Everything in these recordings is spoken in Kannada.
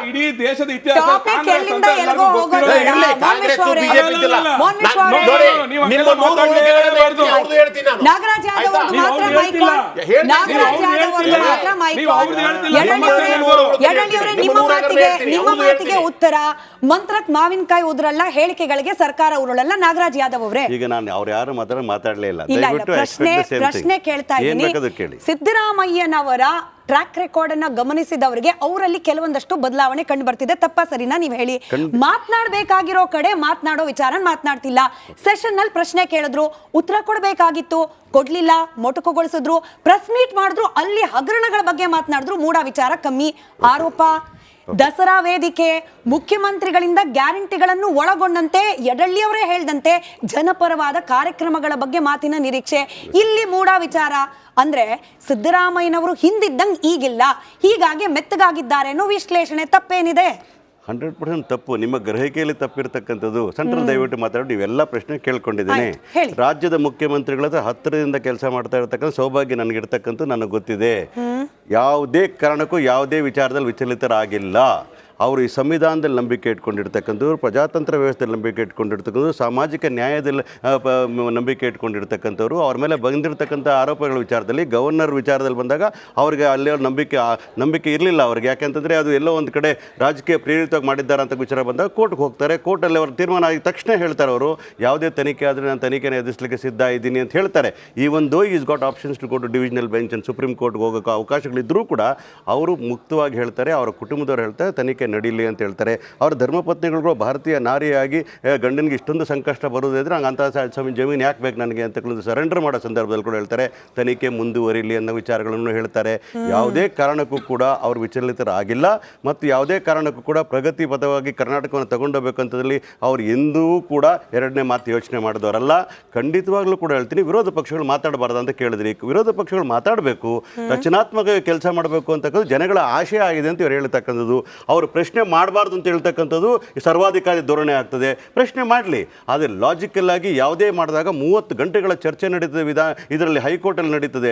ಇಡೀ ದೇಶದ ಇತಿಹಾಸ ನಾಗರಾಜ್ ಯಾದವ್ ನಿಮ್ಮ ಮಾತಿಗೆ ಉತ್ತರ ಮಂತ್ರಕ್ ಮಾವಿನಕಾಯಿ ಉದ್ರಲ್ಲ, ಹೇಳಿಕೆಗಳಿಗೆ ಸರ್ಕಾರ ಉರುಳಲ್ಲ. ನಾಗರಾಜ್ ಯಾದವ್ ಅವರೇ, ಈಗ ನಾನು ಅವ್ರು ಯಾರು ಮಾತಾಡಲೇ ಇಲ್ಲ. ಪ್ರಶ್ನೆ ಕೇಳ್ತಾ ಇದ್ದೀನಿ. ಸಿದ್ದರಾಮಯ್ಯನವರ ಟ್ರ್ಯಾಕ್ ರೆಕಾರ್ಡ್ ಅನ್ನ ಗಮನಿಸಿದವರಿಗೆ ಅವರಲ್ಲಿ ಕೆಲವೊಂದಷ್ಟು ಬದಲಾವಣೆ ಕಂಡು ಬರ್ತಿದೆ. ತಪ್ಪಾ ಸರಿನಾ ನೀವು ಹೇಳಿ. ಮಾತನಾಡಬೇಕಾಗಿರೋ ಕಡೆ ಮಾತನಾಡೋ ವಿಚಾರ ಮಾತನಾಡ್ತಿಲ್ಲ. ಸೆಷನ್ ನಲ್ಲಿ ಪ್ರಶ್ನೆ ಕೇಳಿದ್ರು, ಉತ್ತರ ಕೊಡಬೇಕಾಗಿತ್ತು, ಕೊಡ್ಲಿಲ್ಲ, ಮೊಟಕುಗೊಳಿಸಿದ್ರು. ಪ್ರೆಸ್ ಮೀಟ್ ಮಾಡಿದ್ರು, ಅಲ್ಲಿ ಹಗರಣಗಳ ಬಗ್ಗೆ ಮಾತನಾಡಿದ್ರು, ಮೂಡ ವಿಚಾರ ಕಮ್ಮಿ. ಆರೋಪ ದಸರಾ ವೇದಿಕೆ, ಮುಖ್ಯಮಂತ್ರಿಗಳಿಂದ ಗ್ಯಾರಂಟಿಗಳನ್ನು ಒಳಗೊಂಡಂತೆ ಯಡಳ್ಳಿಯವರೇ ಹೇಳಿದಂತೆ ಜನಪರವಾದ ಕಾರ್ಯಕ್ರಮಗಳ ಬಗ್ಗೆ ಮಾತಿನ ನಿರೀಕ್ಷೆ. ಇಲ್ಲಿ ಮೂಡ ವಿಚಾರ ಅಂದ್ರೆ ಸಿದ್ದರಾಮಯ್ಯನವರು ಹಿಂದಿದ್ದಂಗೆ ಈಗಿಲ್ಲ, ಹೀಗಾಗಿ ಮೆತ್ತಗಾಗಿದ್ದಾರೆ ಅನ್ನೋ ವಿಶ್ಲೇಷಣೆ. ತಪ್ಪೇನಿದೆ? 100% ತಪ್ಪು. ನಿಮ್ಮ ಗ್ರಹಿಕೆಯಲ್ಲಿ ತಪ್ಪಿರ್ತಕ್ಕಂಥದ್ದು. ಸೆಂಟ್ರಲ್ ದಯವಿಟ್ಟು ಮಾತಾಡಿ, ನೀವೆಲ್ಲ ಪ್ರಶ್ನೆ ಕೇಳ್ಕೊಂಡಿದ್ದೇನೆ. ರಾಜ್ಯದ ಮುಖ್ಯಮಂತ್ರಿಗಳ ಹತ್ತಿರದಿಂದ ಕೆಲಸ ಮಾಡ್ತಾ ಇರ್ತಕ್ಕಂಥ ಸೌಭಾಗ್ಯ ನನಗಿರ್ತಕ್ಕಂಥ ನನಗೆ ಗೊತ್ತಿದೆ. ಯಾವುದೇ ಕಾರಣಕ್ಕೂ ಯಾವುದೇ ವಿಚಾರದಲ್ಲಿ ವಿಚಲಿತರಾಗಿಲ್ಲ. ಅವರು ಈ ಸಂವಿಧಾನದಲ್ಲಿ ನಂಬಿಕೆ ಇಟ್ಕೊಂಡಿರ್ತಕ್ಕಂಥವ್ರು, ಪ್ರಜಾತಂತ್ರ ವ್ಯವಸ್ಥೆಯಲ್ಲಿ ನಂಬಿಕೆ ಇಟ್ಕೊಂಡಿರ್ತಕ್ಕಂಥವ್ರು, ಸಾಮಾಜಿಕ ನ್ಯಾಯದಲ್ಲಿ ನಂಬಿಕೆ ಇಟ್ಕೊಂಡಿರ್ತಕ್ಕಂಥವ್ರು. ಅವ್ರ ಮೇಲೆ ಬಂದಿರತಕ್ಕಂಥ ಆರೋಪಗಳ ವಿಚಾರದಲ್ಲಿ, ಗವರ್ನರ್ ವಿಚಾರದಲ್ಲಿ ಬಂದಾಗ ಅವ್ರಿಗೆ ಅಲ್ಲಿ ನಂಬಿಕೆ ಇರಲಿಲ್ಲ ಅವ್ರಿಗೆ. ಯಾಕೆಂತಂದರೆ ಅದು ಎಲ್ಲೋ ಒಂದು ಕಡೆ ರಾಜಕೀಯ ಪ್ರೇರಿತವಾಗಿ ಮಾಡಿದ್ದಾರೆ ಅಂತ ವಿಚಾರ ಬಂದಾಗ ಕೋರ್ಟ್ಗೆ ಹೋಗ್ತಾರೆ. ಕೋರ್ಟಲ್ಲಿ ಅವ್ರ ತೀರ್ಮಾನ ಆಗಿದ ತಕ್ಷಣ ಹೇಳ್ತಾರೆ ಅವರು, ಯಾವುದೇ ತನಿಖೆ ಆದರೆ ನಾನು ತನಿಖೆನ ಎದುರಿಸಲಿಕ್ಕೆ ಸಿದ್ಧ ಇದ್ದೀನಿ ಅಂತ ಹೇಳ್ತಾರೆ. Even though is got options to go to divisional bench and supreme ಕೋರ್ಟ್ಗೆ ಹೋಗೋಕ್ಕೆ ಅವಕಾಶಗಳಿದ್ದರೂ ಕೂಡ ಅವರು ಮುಕ್ತವಾಗಿ ಹೇಳ್ತಾರೆ, ಅವರ ಕುಟುಂಬದವ್ರು ಹೇಳ್ತಾರೆ ತನಿಖೆ ನಡೀಲಿ ಅಂತ ಹೇಳ್ತಾರೆ. ಅವರ ಧರ್ಮಪತ್ನಿಗಳು ಭಾರತೀಯ ನಾರಿಯಾಗಿ ಗಂಡನಿಗೆ ಇಷ್ಟೊಂದು ಸಂಕಷ್ಟ ಬರೋದಿದ್ರೆ ಹಂಗೆ ಅಂಥ ಜಮೀನು ಯಾಕೆ ಬೇಕು ನನಗೆ ಅಂತ ಸರೆಂಡರ್ ಮಾಡೋ ಸಂದರ್ಭದಲ್ಲಿ ಕೂಡ ಹೇಳ್ತಾರೆ ತನಿಖೆ ಮುಂದುವರಿಲಿ ಅನ್ನೋ ವಿಚಾರಗಳನ್ನು ಹೇಳ್ತಾರೆ. ಯಾವುದೇ ಕಾರಣಕ್ಕೂ ಕೂಡ ಅವರು ವಿಚಲಿತರಾಗಿಲ್ಲ ಮತ್ತು ಯಾವುದೇ ಕಾರಣಕ್ಕೂ ಕೂಡ ಪ್ರಗತಿ ಪಥವಾಗಿ ಕರ್ನಾಟಕವನ್ನು ತಗೊಂಡೋಗ್ಬೇಕಂತದಲ್ಲಿ ಅವ್ರು ಎಂದೂ ಕೂಡ ಎರಡನೇ ಮಾತು ಯೋಚನೆ ಮಾಡಿದವರಲ್ಲ. ಖಂಡಿತವಾಗ್ಲೂ ಕೂಡ ಹೇಳ್ತೀನಿ, ವಿರೋಧ ಪಕ್ಷಗಳು ಮಾತಾಡಬಾರ್ದು ಅಂತ ಕೇಳಿದ್ರಿ. ವಿರೋಧ ಪಕ್ಷಗಳು ಮಾತಾಡಬೇಕು, ರಚನಾತ್ಮಕ ಕೆಲಸ ಮಾಡಬೇಕು ಅಂತಕ್ಕಂಥದ್ದು ಜನಗಳ ಆಶಯ ಆಗಿದೆ ಅಂತ ಇವ್ರು ಹೇಳ್ತಕ್ಕಂಥದ್ದು. ಅವರು ಪ್ರಶ್ನೆ ಮಾಡಬಾರ್ದು ಅಂತ ಹೇಳ್ತಕ್ಕಂಥದ್ದು ಸರ್ವಾಧಿಕಾರಿ ಧೋರಣೆ ಆಗ್ತದೆ. ಪ್ರಶ್ನೆ ಮಾಡಲಿ, ಆದರೆ ಲಾಜಿಕಲ್ ಆಗಿ ಯಾವುದೇ ಮಾಡಿದಾಗ 30 ಗಂಟೆಗಳ ಚರ್ಚೆ ನಡೀತದೆ. ಇದರಲ್ಲಿ ಹೈಕೋರ್ಟಲ್ಲಿ ನಡೀತದೆ,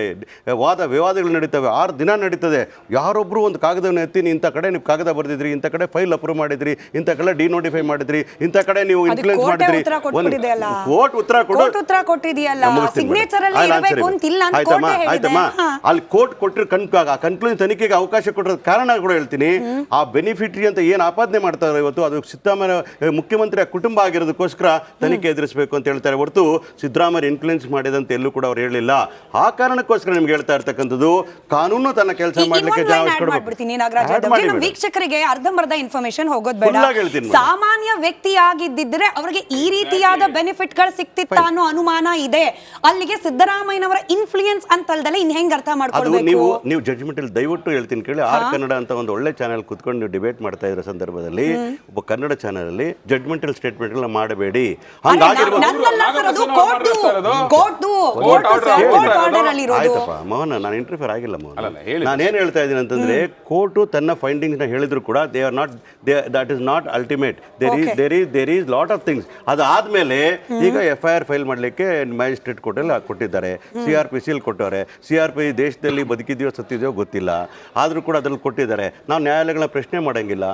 ವಿವಾದಗಳು ನಡೀತವೆ, 6 ದಿನ ನಡೀತದೆ. ಯಾರೊಬ್ಬರು ಒಂದು ಕಾಗದವನ್ನು ಎತ್ತಿ ಇಂಥ ಕಡೆ ನೀವು ಕಾಗದ ಬರೆದಿದ್ರಿ, ಇಂಥ ಕಡೆ ಫೈಲ್ ಅಪ್ರೂವ್ ಮಾಡಿದ್ರಿ, ಇಂಥ ಕಡೆ ಡಿನೋಟಿಫೈ ಮಾಡಿದ್ರಿ, ಇಂಥ ಕಡೆ ನೀವು ಇನ್ಫ್ಲುಯೆನ್ಸ್ ಮಾಡಿದ್ರಿ, ಕೋರ್ಟ್ ಉತ್ತರ ಕೊಟ್ಟಿದೆಯಲ್ಲ. ಆಯ್ತಮ್ಮ, ಅಲ್ಲಿ ಕೋರ್ಟ್ ಕೊಟ್ಟರೆ ಕನ್ಕ್ಲೂಷನ್ ತನಿಖೆಗೆ ಅವಕಾಶ ಕೊಟ್ಟಿರೋ ಕಾರಣ ಕೂಡ ಹೇಳ್ತೀನಿ. ಆ ಬೆನಿಫಿಟ್ರಿ ಅಂತ ಏನು ಆಪಾದನೆ ಮಾಡ್ತಾರೆ ಇವತ್ತು, ಅದು ಸಿದ್ದರಾಮಯ್ಯ ಮುಖ್ಯಮಂತ್ರಿಯ ಕುಟುಂಬ ಆಗಿರೋದಕ್ಕೋಸ್ಕರ ತನಿಖೆ ಎದುರಿಸಬೇಕು ಅಂತ ಹೇಳ್ತಾರೆ ಹೊರತು ಸಿದ್ದರಾಮಯ್ಯ ಇನ್ಫ್ಲುಯೆನ್ಸ್ ಮಾಡಿದಂತ ಎಲ್ಲೂ ಕೂಡ ಅವ್ರು ಹೇಳಿಲ್ಲ. ಆ ಕಾರಣಕ್ಕೋಸ್ಕರ ನಿಮ್ಗೆ ಹೇಳ್ತಾ ಇರ್ತಕ್ಕಂಥದ್ದು, ಕಾನೂನು ತನ್ನ ಕೆಲಸ ಮಾಡಲಿಕ್ಕೆ ವೀಕ್ಷಕರಿಗೆ ಅರ್ಧಂಬರ್ಧ ಇನ್ಫಾರ್ಮೇಶನ್ ಹೋಗೋದು ಬೇಡ. ಸಾಮಾನ್ಯ ವ್ಯಕ್ತಿ ಆಗಿದ್ದಿದ್ರೆ ಅವರಿಗೆ ಈ ರೀತಿಯಾದ ಬೆನಿಫಿಟ್ ಗಳು ಸಿಕ್ತಿತ್ತ ಅನ್ನೋ ಅನುಮಾನ ಇದೆ. ಅಲ್ಲಿಗೆ ಸಿದ್ದರಾಮಯ್ಯನವರ ಇನ್ಫ್ಲುಯೆನ್ಸ್ ಅಂತಲ್ದಲೆ ಇನ್ ಹೆಂಗ್ ಅರ್ಥ ಮಾಡ್ಕೊಳ್ಬೇಕು? ನೀವು ಜಡ್ಜ್ಮೆಂಟ್ ಅಲ್ಲಿ ದಯವಿಟ್ಟು ಹೇಳ್ತೀನಿ ಕೇಳಿ. ಆರ್ ಕನ್ನಡ ಅಂತ ಒಂದು ಒಳ್ಳೆ ಚಾನೆಲ್ ಕುತ್ಕೊಂಡು ನೀವು ಡಿಬೇಟ್ ಮಾಡ್ತಾ ಇರೋ ಸಂದರ್ಭದಲ್ಲಿ ಒಬ್ಬ ಕನ್ನಡ ಚಾನೆಲ್ ಅಲ್ಲಿ ಜಡ್ಜ್ಮೆಂಟಲ್ ಸ್ಟೇಟ್ಮೆಂಟ್ ಗಳನ್ನ ಮಾಡಬೇಡಿ. ಆಯ್ತಪ್ಪ ಮೋಹನ್, ನಾನು ಇಂಟರ್ಫಿಯರ್ ಆಗಿಲ್ಲ ಮೋಹನ್. ನಾನೇನು ಹೇಳ್ತಾ ಇದ್ದೀನಿ ಅಂತಂದ್ರೆ, ಕೋರ್ಟು ತನ್ನ ಫೈಂಡಿಂಗ್ಸ್ ನ ಹೇಳಿದ್ರು ಕೂಡ they are not, that is not ultimate. There is lot of things. ಅದಾದ್ಮೇಲೆ ಈಗ FIR ಫೈಲ್ ಮಾಡಲಿಕ್ಕೆ ಮ್ಯಾಜಿಸ್ಟ್ರೇಟ್ ಕೋರ್ಟಲ್ಲಿ ಕೊಟ್ಟಿದ್ದಾರೆ, CRPC ಕೊಟ್ಟವ್ರೆ. CRP ದೇಶದಲ್ಲಿ ಬದುಕಿದೆಯೋ ಸತ್ತಿದೆಯೋ ಗೊತ್ತಿಲ್ಲ, ಆದರೂ ಕೂಡ ಅದ್ರಲ್ಲಿ ಕೊಟ್ಟಿದ್ದಾರೆ. ನಾವು ನ್ಯಾಯಾಲಯಗಳನ್ನ ಪ್ರಶ್ನೆ ಮಾಡಂಗಿಲ್ಲ.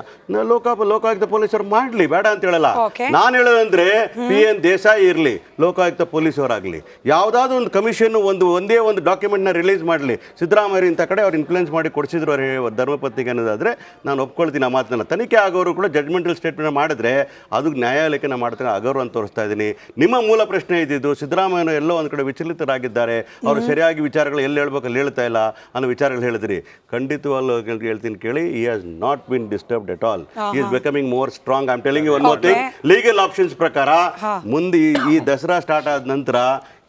ಲೋಕಾಯುಕ್ತ ಪೊಲೀಸರು ಮಾಡಲಿ, ಬೇಡ ಅಂತ ಹೇಳಲ್ಲ. ನಾನು ಹೇಳೋದಂದ್ರೆ PN ದೇಸಾಯಿ ಇರಲಿ, ಲೋಕಾಯುಕ್ತ ಪೊಲೀಸವರಾಗಲಿ, ಯಾವುದಾದ್ರು ಒಂದು ಕಮಿಷನ್ ಒಂದೇ ಒಂದು ಡಾಕ್ಯುಮೆಂಟ್ನ ರಿಲೀಸ್ ಮಾಡಲಿ. ಸಿದ್ದರಾಮಯ್ಯ ಇಂಥ ಕಡೆ ಅವ್ರು ಇನ್ಫ್ಲುಯೆನ್ಸ್ ಮಾಡಿ ಕೊಡಿಸಿದ್ರು ಅವ್ರ ಧರ್ಮಪತ್ನಿಗೆ ಅನ್ನೋದಾದ್ರೆ ನಾನು ಒಪ್ಕೊಳ್ತೀನಿ ಆ ಮಾತನ್ನ. ತನಿಖೆ ಆಗೋರು ಕೂಡ ಜಡ್ಜ್ಮೆಂಟಲ್ ಸ್ಟೇಟ್ಮೆಂಟ್ ಮಾಡಿದ್ರೆ ಅದು ನ್ಯಾಯಾಲಯಕ್ಕೆ ನಾನು ಮಾಡ್ತಾನೆ ಅಗೌರವ ಅಂತ ತೋರಿಸ್ತಾ ಇದ್ದೀನಿ. ನಿಮ್ಮ ಮೂಲ ಪ್ರಶ್ನೆ ಇದ್ದಿದ್ದು ಸಿದ್ದರಾಮಯ್ಯನ ಎಲ್ಲೋ ಒಂದು ಕಡೆ ವಿಚಲಿತರಾಗಿದ್ದಾರೆ, ಅವರು ಸರಿಯಾಗಿ ವಿಚಾರಗಳು ಎಲ್ಲಿ ಹೇಳ್ಬೇಕು ಅಲ್ಲಿ ಹೇಳ್ತಾ ಇಲ್ಲ ಅನ್ನೋ ವಿಚಾರಗಳು ಹೇಳಿದ್ರಿ. ಖಂಡಿತವಾಗ್ಲೂ ಹೇಳ್ತೀನಿ ಕೇಳಿ, he has not been disturbed at all. He is becoming more strong. I'm telling you one more thing. Legal options ಪ್ರಕಾರ ಮುಂದೆ ಈ ದಸರಾ ಸ್ಟಾರ್ಟ್ ಆದ ನಂತರ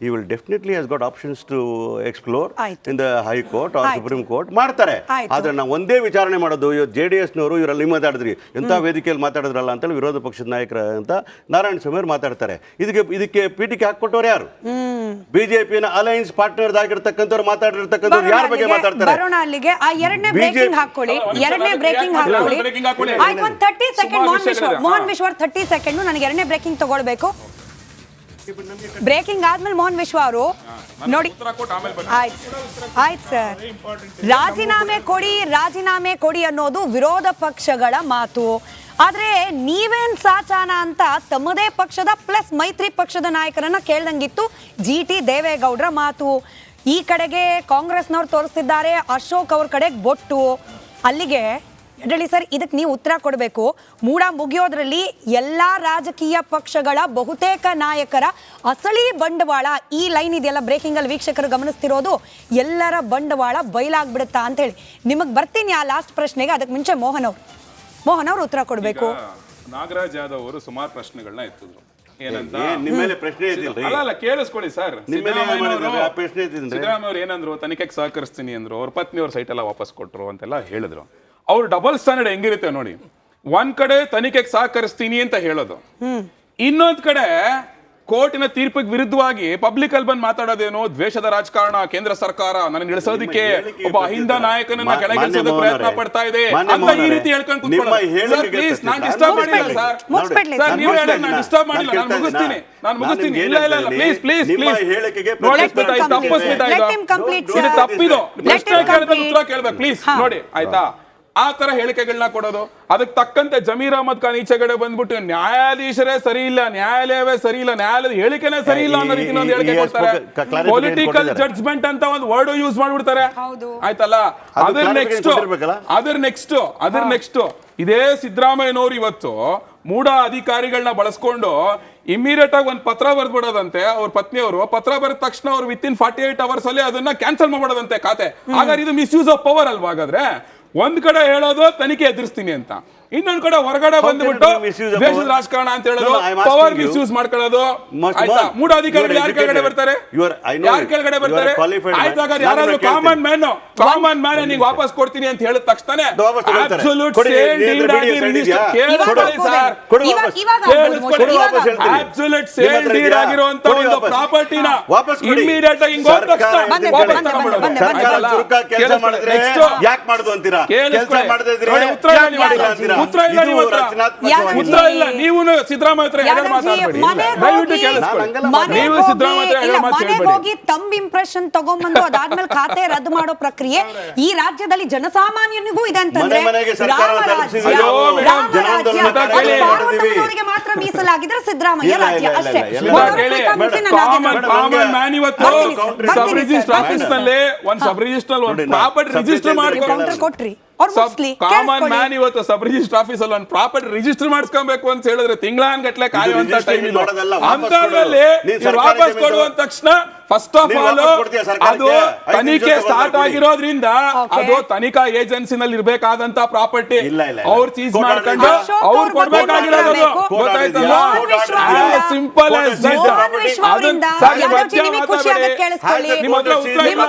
he will definitely has got options to explore in the high court or supreme court ಮಾಡ್ತಾರೆ. ಆದ್ರೆ ನಾವು ಒಂದೇ ವಿಚಾರಣೆ ಮಾಡೋದು, JDS ನವರು ಇವರಲ್ಲಿ ಮಾತಾಡಿದ್ರಿ, ಎಂಥ ವೇದಿಕೆಯಲ್ಲಿ ಮಾತಾಡಿದ್ರಲ್ಲ ಅಂತೇಳಿ ವಿರೋಧ ಪಕ್ಷದ ನಾಯಕರ ಅಂತ ನಾರಾಯಣ ಸ್ವಾಮಿ ಮಾತಾಡ್ತಾರೆ. ಇದಕ್ಕೆ ಪೀಠಿಕೆ ಹಾಕೊಟ್ಟವ್ರು ಯಾರು? ಬಿಜೆಪಿನ ಅಲೈನ್ಸ್ ಪಾರ್ಟ್ನರ್ ಆಗಿರ್ತಕ್ಕಂಥವ್ರು ಮಾತಾಡಿರ್ತಕ್ಕಂಥವ್ರು ಯಾರ ಬಗ್ಗೆ ಮಾತಾಡ್ತಾರೆ? ಮೋಹನ್ ವಿಶ್ವರ್ 30 ಸೆಕೆಂಡ್ ನನಗೆ ಎರಡನೇ ಬ್ರೇಕಿಂಗ್ ತಗೊಳ್ಬೇಕು. ಬ್ರೇಕಿಂಗ್ ಆದ್ಮೇಲೆ ಮೋಹನ್ ವಿಶ್ವ ಅವರು ನೋಡಿ ಆಯ್ತು ಸರ್, ರಾಜೀನಾಮೆ ಕೊಡಿ ಅನ್ನೋದು ವಿರೋಧ ಪಕ್ಷಗಳ ಮಾತು. ಆದ್ರೆ ನೀವೇನ್ ಸಾಚಾನ ಅಂತ ತಮ್ಮದೇ ಪಕ್ಷದ ಪ್ಲಸ್ ಮೈತ್ರಿ ಪಕ್ಷದ ನಾಯಕರನ್ನ ಕೇಳ್ದಂಗಿತ್ತು GT ದೇವೇಗೌಡರ ಮಾತು. ಈ ಕಡೆಗೆ ಕಾಂಗ್ರೆಸ್ನವ್ರು ತೋರಿಸ್ತಿದ್ದಾರೆ, ಅಶೋಕ್ ಅವ್ರ ಕಡೆಗೆ ಬೊಟ್ಟು. ಅಲ್ಲಿಗೆ ಹೇಳಿ ಸರ್, ಇದಕ್ಕೆ ನೀವು ಉತ್ತರ ಕೊಡಬೇಕು. ಮೂಡ ಮುಗಿಯೋದ್ರಲ್ಲಿ ಎಲ್ಲಾ ರಾಜಕೀಯ ಪಕ್ಷಗಳ ಬಹುತೇಕ ನಾಯಕರ ಅಸಲಿ ಬಂಡವಾಳ, ಈ ಲೈನ್ ಇದೆಯಲ್ಲ ಬ್ರೇಕಿಂಗ್ ಅಲ್ಲಿ ವೀಕ್ಷಕರು ಗಮನಿಸ್ತಿರೋದು, ಎಲ್ಲರ ಬಂಡವಾಳ ಬಯಲಾಗ್ಬಿಡುತ್ತಾ ಅಂತ ಹೇಳಿ. ನಿಮಗ್ ಬರ್ತೀನಿ ಆ ಲಾಸ್ಟ್ ಪ್ರಶ್ನೆಗೆ. ಅದಕ್ಕೆ ಮುಂಚೆ ಮೋಹನ್ ಅವ್ರು ಉತ್ತರ ಕೊಡಬೇಕು. ನಾಗರಾಜ್ ಯಾದವ್ ಅವರು ಸುಮಾರು ಪ್ರಶ್ನೆಗಳನ್ನ ಎತ್ತಿದ್ರು. ಏನಂತ ನಿಮ್ಮಲ್ಲಿ ಪ್ರಶ್ನೆ ಇದ್ದಿಲ್ರಿ? ಅಲ್ಲ ಕೇಳಿಸ್ಕೊಳ್ಳಿ ಸರ್. ಸಿದ್ದರಾಮಯ್ಯ ಅವ್ರು ಏನಂದ್ರು, ತನಿಖೆಗೆ ಸಹಕರಿಸ್ತೀನಿ ಅಂದ್ರು, ಅವ್ರ ಪತ್ನಿ ಅವ್ರ ಸೈಟ್ ಎಲ್ಲ ವಾಪಸ್ ಕೊಟ್ರು ಅಂತೆಲ್ಲ ಹೇಳಿದ್ರು. ಅವ್ರು ಡಬಲ್ ಸ್ಟ್ಯಾಂಡರ್ಡ್ ಹೆಂಗಿರುತ್ತೆ ನೋಡಿ. ಒಂದ್ ಕಡೆ ತನಿಖೆಗೆ ಸಹಕರಿಸ್ತೀನಿ ಅಂತ ಹೇಳೋದು, ಇನ್ನೊಂದ್ ಕಡೆ ಕೋರ್ಟಿನ ತೀರ್ಪಿಗೆ ವಿರುದ್ಧವಾಗಿ ಪಬ್ಲಿಕ್ ಅಲ್ಲಿ ಬಂದು ಮಾತಾಡೋದೇನು, ದ್ವೇಷದ ರಾಜಕಾರಣ, ಕೇಂದ್ರ ಸರ್ಕಾರ ನನ್ನ ಇಳಿಸೋದಕ್ಕೆ ಒಬ್ಬ ಅಹಿಂದ ನಾಯಕನನ್ನ ಕೆಳಗಿಳಿಸೋದಕ್ಕೆ ಪ್ರಯತ್ನ ಪಡ್ತಾ ಇದೆ ಅಂತ ಈ ರೀತಿ ಹೇಳ್ಕೊಂಡು ಕೂತ್ಕೊಳ್ಳೋದು. ಪ್ಲೀಸ್, ನಾನು ಡಿಸ್ಟರ್ಬ್ ಮಾಡಿಲ್ಲ ಸರ್. ಸರ್ ನೀವು ಹೇಳಿ, ನಾನು ಡಿಸ್ಟರ್ಬ್ ಮಾಡಿಲ್ಲ, ನಾನು ಮುಗಿಸ್ತೀನಿ. ಇಲ್ಲ ಪ್ಲೀಸ್ ತಪ್ಪಿದು. ಪ್ರಶ್ನೆ ಕೇಳಿದ್ರೆ ಉತ್ತರ ಕೇಳ್ಬೇಕು ಪ್ಲೀಸ್. ನೋಡಿ ಆಯ್ತಾ, ಆ ತರ ಹೇಳಿಕೆಗಳನ್ನ ಕೊಡೋದು, ಅದಕ್ಕೆ ತಕ್ಕಂತೆ ಜಮೀರ್ ಅಹಮದ್ ಖಾನ್ ಈಚೆಗಡೆ ಬಂದ್ಬಿಟ್ಟು ನ್ಯಾಯಾಧೀಶರೇ ಸರಿ ಇಲ್ಲ, ನ್ಯಾಯಾಲಯವೇ ಸರಿ ಇಲ್ಲ, ನ್ಯಾಯಾಲಯದ ಹೇಳಿಕೆನೇ ಸರಿ ಇಲ್ಲ ಅನ್ನೋ ರೀತಿ ಒಂದು ಹೇಳಿಕೆ ಕೊಡ್ತಾರೆ. ಪೊಲಿಟಿಕಲ್ ಜಡ್ಜ್ಮೆಂಟ್ ಅಂತ ಒಂದು ವರ್ಡ್ ಯೂಸ್ ಮಾಡ್ಬಿಡ್ತಾರೆ. ಆಯ್ತಲ್ಲ, ಅದರ ನೆಕ್ಸ್ಟ್ ಇದೇ ಸಿದ್ದರಾಮಯ್ಯನವರು ಇವತ್ತು ಮೂಢ ಅಧಿಕಾರಿಗಳನ್ನ ಬಳಸ್ಕೊಂಡು ಇಮಿಡಿಯೇಟ್ ಆಗಿ ಒಂದು ಪತ್ರ ಬರ್ದ್ಬಿಡೋದಂತೆ. ಅವ್ರ ಪತ್ನಿಯವರು ಪತ್ರ ಬರೆದ ತಕ್ಷಣ ಅವ್ರು ವಿತ್ ಇನ್ 48 hours ಅಲ್ಲಿ ಅದನ್ನ ಕ್ಯಾನ್ಸಲ್ ಮಾಡ್ಬಿಡೋದಂತೆ ಖಾತೆ. ಹಾಗಾದ್ರೆ ಇದು ಮಿಸ್ಯೂಸ್ ಆಫ್ ಪವರ್ ಅಲ್ವಾ? ಹಾಗಾದ್ರೆ ಒಂದ್ ಕಡೆ ಹೇಳೋದು ತನಿಖೆ ಎದುರಿಸ್ತೀನಿ ಅಂತ, ಇನ್ನೊಂದ್ ಕಡೆ ಹೊರಗಡೆ ಬಂದ್ಬಿಟ್ಟು ದೇಶದ ರಾಜಕಾರಣ ಅಂತ ಹೇಳೋದು, ಪವರ್ ಮಿಸ್ಯೂಸ್ ಮಾಡ್ಕೊಳ್ಳೋದು. ಆಯ್ತಾ, ಮೂಢ ಅಧಿಕಾರಿಗಳು ಯಾರ ಕೆಳಗಡೆ ಬರ್ತಾರೆ? ಆಯ್ತಾಗ ಯಾರಾದ್ರೂ ಕಾಮನ್ ಮ್ಯಾನ್ ನೀವು ವಾಪಸ್ ಕೊಡ್ತೀನಿ ಅಂತ ಹೇಳಿದ ತಕ್ಷಣ ಅಬ್ಸಲ್ಯೂಟ್ ಸೇಲ್ ಡೀಡ್ ಆಗಿ ಆಗಿರುವಂತ ಒಂದು ಪ್ರಾಪರ್ಟಿನ ಇಮಿಡಿಯೇಟ್ ಆಗಿ ಹಿಂಗ್ ವಾಪಸ್ ಉತ್ತರ ಇಲ್ಲ. ನೀವು ಸಿದ್ದರಾಮಯ್ಯ ಹೋಗಿ ತಮ್ಮ ಇಂಪ್ರೆಷನ್ ತಗೊಂಡ್ಬಂದು ಅದಾದ್ಮೇಲೆ ಖಾತೆ ರದ್ದು ಮಾಡೋ ಪ್ರಕ್ರಿಯೆ ಈ ರಾಜ್ಯದಲ್ಲಿ ಜನಸಾಮಾನ್ಯನಿಗೂ ಇದೆ ಅಂತಂದ್ರೆ ಮಾತ್ರ ಮೀಸಲಾಗಿದ್ರೆ ಸಿದ್ದರಾಮಯ್ಯ ರಾಜ್ಯ ಅಷ್ಟೇ. ಸಬ್ ರಿಜಿಸ್ಟರ್ ಆಫೀಸ್ ನಲ್ಲಿ ಒಂದು ಸಬ್ ರಿಜಿಸ್ಟರ್ ಪ್ರಾಪರ್ಟಿ ರಿಜಿಸ್ಟರ್ ಮಾಡ್ಕೊಂಡು ಕೊಟ್ರಿ. ಕಾಮನ್ ಮ್ಯಾನ್ ಇವತ್ತು ಸಬ್ ರಿಜಿಸ್ಟರ್ ಆಫೀಸ್ ಅಲ್ಲಿ ಒಂದು ಪ್ರಾಪರ್ಟಿ ರಿಜಿಸ್ಟರ್ ಮಾಡಿಸ್ಕೊಬೇಕು ಅಂತ ಹೇಳಿದ್ರೆ ತಿಂಗಳಾನ್ಗಟ್ಲೆ ಕಾಯುವಂತ ಟೈಮ್ ಇದೆ. ಅಂತದ್ರಲ್ಲಿ ವಾಪಸ್ ಕೊಡುವ ತಕ್ಷಣ ಫಸ್ಟ್ ಆಫ್ ಆಲ್ ಅದು ತನಿಖೆ ಸ್ಟಾರ್ಟ್ ಆಗಿರೋದ್ರಿಂದ ಅದು ತನಿಖಾ ಏಜೆನ್ಸಿನಲ್ಲಿ ಇರಬೇಕಾದಂತ ಪ್ರಾಪರ್ಟಿ ಅವ್ರು ಚೀಸ್ ಮಾಡ್ಕೊಂಡು ಅವ್ರು ಕೊಡ್ಬೇಕಾಗಿರೋದು. ಗೊತ್ತಾಯ್ತಲ್ಲ, ಸಿಂಪಲ್ ನಿಮ್ಮ ಹತ್ರ ಉತ್ತರ ಇಲ್ಲ.